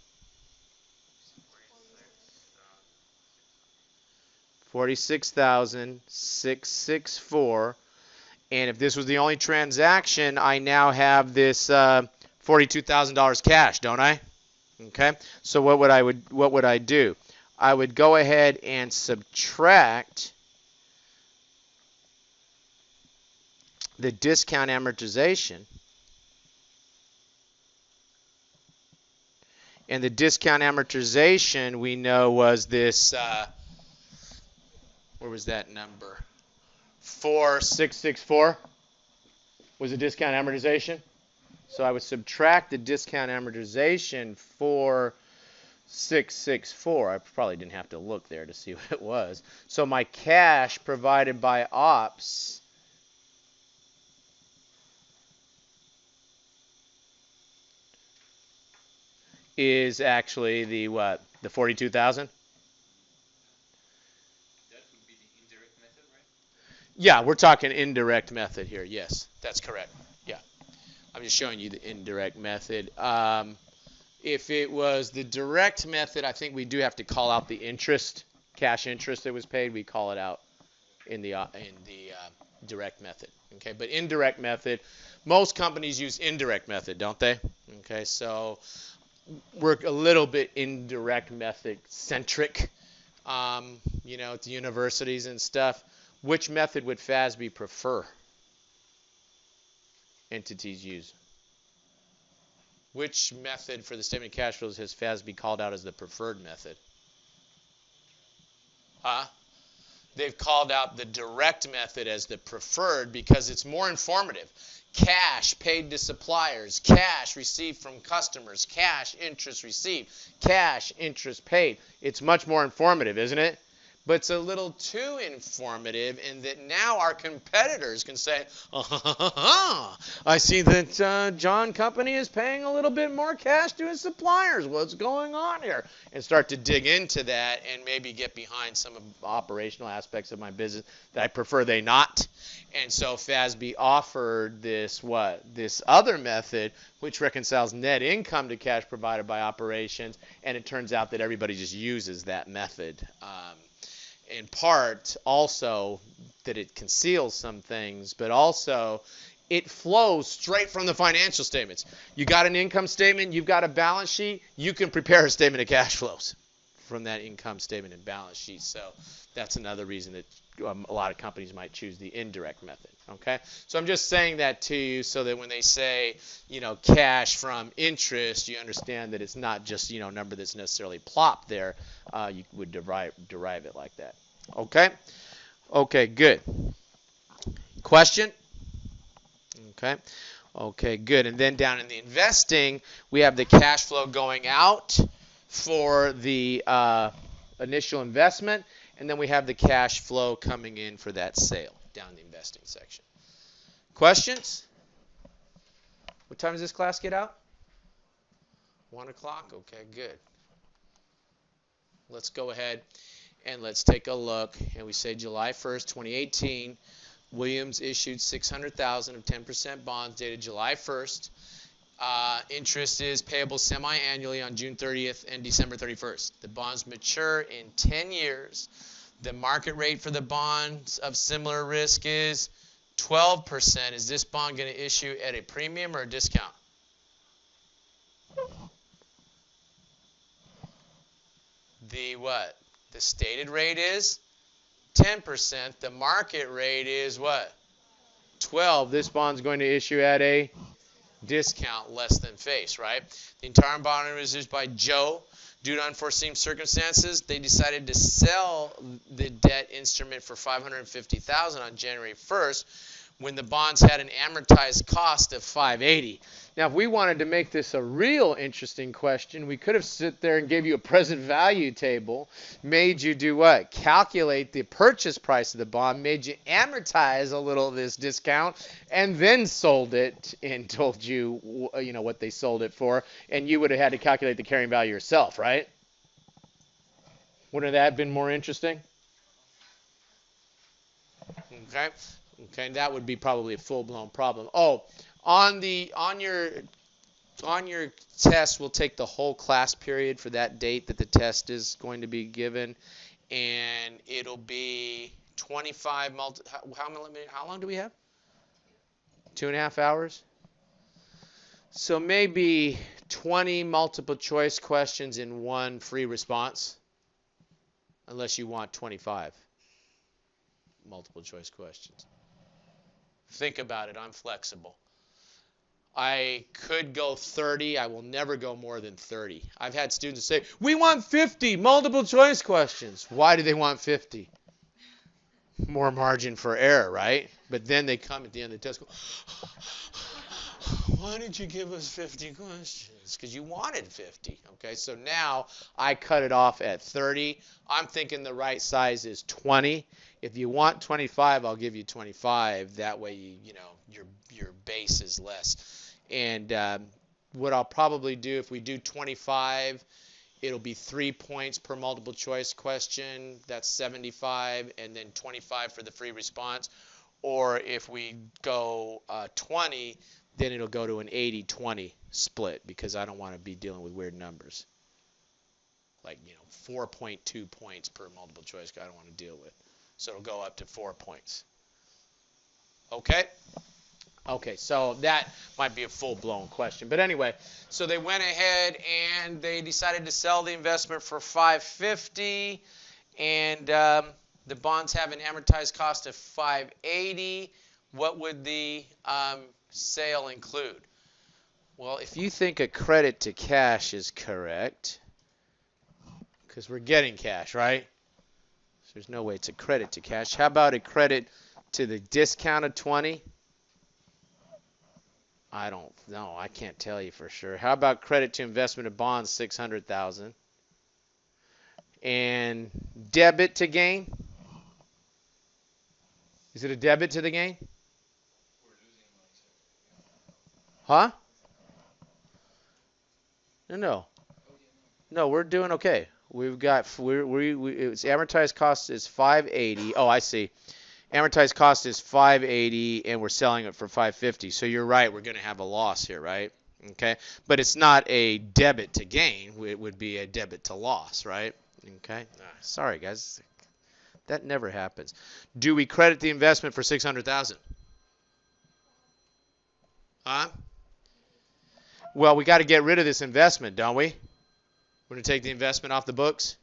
46,664. And if this was the only transaction, I now have this $42,000 cash, don't I? Okay. So what would I do? I would go ahead and subtract the discount amortization. And the discount amortization we know was this, where was that number? 4664 was the discount amortization. So I would subtract the discount amortization 4664. I probably didn't have to look there to see what it was. So my cash provided by ops is actually the what? The 42,000? Yeah, we're talking indirect method here. Yes, that's correct. Yeah. I'm just showing you the indirect method. If it was the direct method, I think we do have to call out the interest, cash interest that was paid. We call it out in the direct method. Okay, but indirect method, most companies use indirect method, don't they? Okay, so we're a little bit indirect method centric, at the universities and stuff. Which method would FASB prefer entities use? Which method for the statement of cash flows has FASB called out as the preferred method? They've called out the direct method as the preferred because it's more informative. Cash paid to suppliers, cash received from customers, cash interest received, cash interest paid. It's much more informative, isn't it? but it's a little too informative in that now our competitors can say, I see that John Company is paying a little bit more cash to his suppliers. What's going on here? And start to dig into that and maybe get behind some of the operational aspects of my business that I prefer they not. And so FASB offered this other method, which reconciles net income to cash provided by operations, and it turns out that everybody just uses that method. In part, also that it conceals some things, but also it flows straight from the financial statements. You got an income statement, you've got a balance sheet, you can prepare a statement of cash flows from that income statement and balance sheet. So that's another reason that a lot of companies might choose the indirect method. Okay, so I'm just saying that to you so that when they say, cash from interest, you understand that it's not just, a number that's necessarily plopped there. You would derive it like that. Okay? Okay, good. Question? Okay, good. And then down in the investing, we have the cash flow going out for the initial investment, and then we have the cash flow coming in for that sale down in the investing section. Questions? What time does this class get out? 1 o'clock? Okay, good. Let's go ahead and let's take a look. And we say July 1st, 2018, Williams issued $600,000 of 10% bonds dated July 1st. Interest is payable semi-annually on June 30th and December 31st. The bonds mature in 10 years. The market rate for the bonds of similar risk is 12%. Is this bond going to issue at a premium or a discount? The what? The stated rate is 10%. The market rate is what? 12. This bond's going to issue at a discount less than face, right? The entire bond was issued by Joe. Due to unforeseen circumstances, they decided to sell the debt instrument for $550,000 on January 1st when the bonds had an amortized cost of $580. Now, if we wanted to make this a real interesting question, we could have sit there and gave you a present value table, made you do what? Calculate the purchase price of the bond, made you amortize a little of this discount, and then sold it and told you, what they sold it for, and you would have had to calculate the carrying value yourself, right? Wouldn't that have been more interesting? Okay, that would be probably a full-blown problem. Oh, on your test, we'll take the whole class period for that date that the test is going to be given, and it'll be 25 how long do we have? 2.5 hours. So maybe 20 multiple choice questions in one free response, unless you want 25 multiple choice questions. Think about it. I'm flexible. I could go 30. I will never go more than 30. I've had students say, we want 50 multiple choice questions. Why do they want 50? More margin for error, right? But then they come at the end of the test and go, why did you give us 50 questions? Because you wanted 50. Okay, so now I cut it off at 30. I'm thinking the right size is 20. If you want 25, I'll give you 25. That way, your base is less. And what I'll probably do, if we do 25, it'll be 3 points per multiple choice question. That's 75, and then 25 for the free response. Or if we go 20, then it'll go to an 80-20 split, because I don't want to be dealing with weird numbers. Like, 4.2 points per multiple choice I don't want to deal with. So it'll go up to 4 points. Okay? Okay, so that might be a full-blown question. But anyway, so they went ahead and they decided to sell the investment for $550, and the bonds have an amortized cost of $580. What would the sale include? Well, if you think a credit to cash is correct, because we're getting cash, right? So there's no way it's a credit to cash. How about a credit to the discount of 20? I don't know. I can't tell you for sure. How about credit to investment of bonds, $600,000? and debit to gain. Is it a debit to the gain? Huh? No. No, we're doing okay. We've got it's amortized cost is 580. Oh, I see. Amortized cost is 580 and we're selling it for 550. So you're right, we're going to have a loss here, right? Okay. But it's not a debit to gain. It would be a debit to loss, right? Okay. Sorry, guys. That never happens. Do we credit the investment for 600,000? Huh? Well, we got to get rid of this investment, don't we? We're going to take the investment off the books.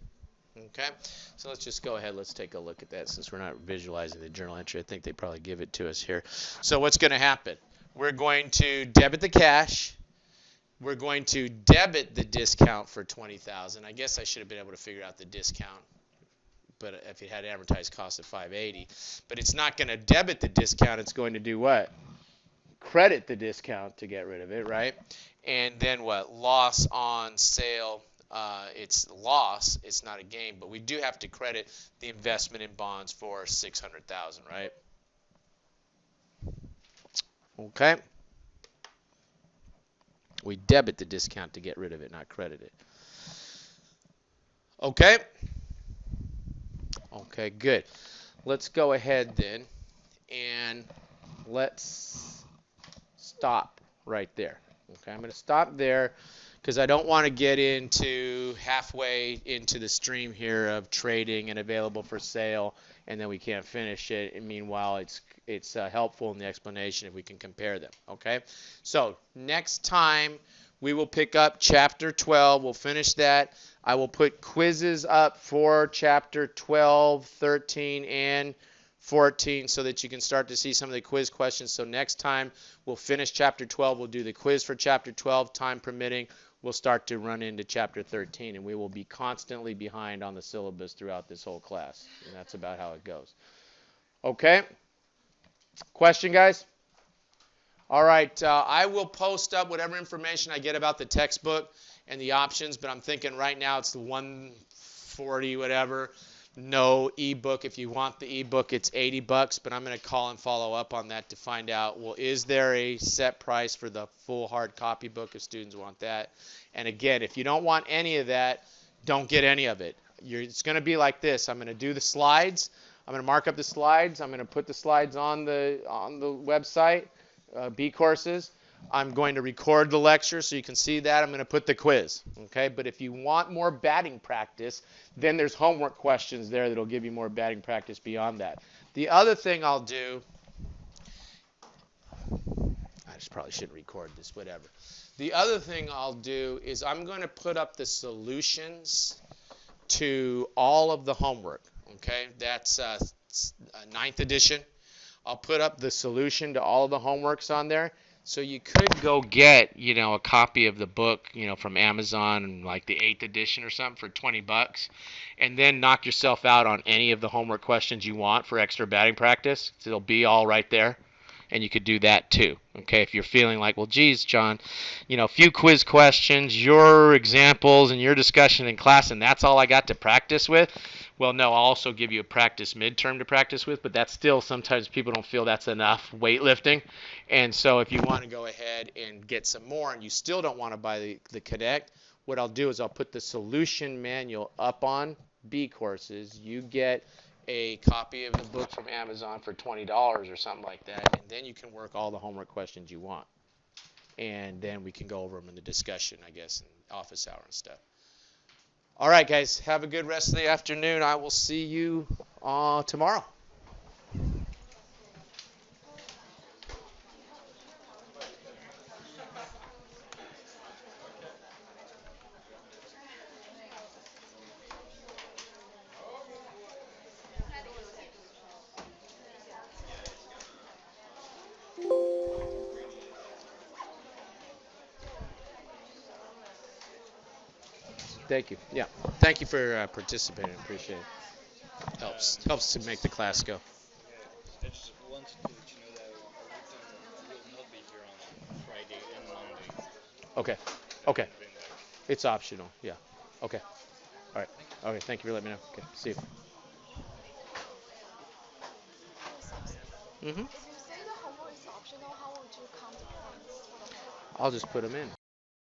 Okay, so let's just go ahead. Let's take a look at that since we're not visualizing the journal entry. I think they probably give it to us here. So what's going to happen? We're going to debit the cash. We're going to debit the discount for 20,000. I guess I should have been able to figure out the discount, but if it had advertised cost of 580. But it's not going to debit the discount. It's going to do what? Credit the discount to get rid of it, right? And then what? Loss on sale. It's loss. It's not a gain, but we do have to credit the investment in bonds for 600,000, right? Okay. We debit the discount to get rid of it, not credit it. Okay. Okay, good. Let's go ahead then and let's stop right there. Okay, I'm going to stop there because I don't want to get into halfway into the stream here of trading and available for sale, and then we can't finish it. And meanwhile, it's helpful in the explanation if we can compare them. Okay, so next time we will pick up chapter 12. We'll finish that. I will put quizzes up for chapter 12, 13, and 14 so that you can start to see some of the quiz questions. So next time we'll finish chapter 12. We'll do the quiz for chapter 12, time permitting. We'll start to run into chapter 13, and we will be constantly behind on the syllabus throughout this whole class. And that's about how it goes. Okay? Question, guys? All right. I will post up whatever information I get about the textbook and the options, but I'm thinking right now it's the 140 whatever. No ebook. If you want the ebook, it's $80, but I'm going to call and follow up on that to find out, well, is there a set price for the full hard copy book if students want that? And again, if you don't want any of that, don't get any of it. It's going to be like this. I'm going to do the slides. I'm going to mark up the slides. I'm going to put the slides on the website, B courses. I'm going to record the lecture so you can see that. I'm going to put the quiz, okay? But if you want more batting practice, then there's homework questions there that'll give you more batting practice beyond that. The other thing I'll do, I just probably shouldn't record this, whatever. The other thing I'll do is I'm going to put up the solutions to all of the homework, okay? That's 9th edition. I'll put up the solution to all of the homeworks on there. So you could go get, a copy of the book, from Amazon, like the 8th edition or something for $20, and then knock yourself out on any of the homework questions you want for extra batting practice. So it'll be all right there, and you could do that too. Okay, if you're feeling like, well, geez, John, a few quiz questions, your examples, and your discussion in class, and that's all I got to practice with. Well, no, I'll also give you a practice midterm to practice with, but that's still sometimes people don't feel that's enough weightlifting. And so if you want to go ahead and get some more and you still don't want to buy the Connect, what I'll do is I'll put the solution manual up on B courses. You get a copy of the book from Amazon for $20 or something like that, and then you can work all the homework questions you want. And then we can go over them in the discussion, I guess, in office hour and stuff. All right, guys, have a good rest of the afternoon. I will see you tomorrow. Thank you. Yeah. Thank you for participating. Appreciate it. Helps to make the class go. I just wanted to let you know that I will not be here on Friday and Monday. Okay. Okay. It's optional. Yeah. Okay. All right. Okay, thank you for letting me know. Okay, see you. Mm-hmm. If you say the homework is optional, how would you count the points for the homework? I'll just put them in.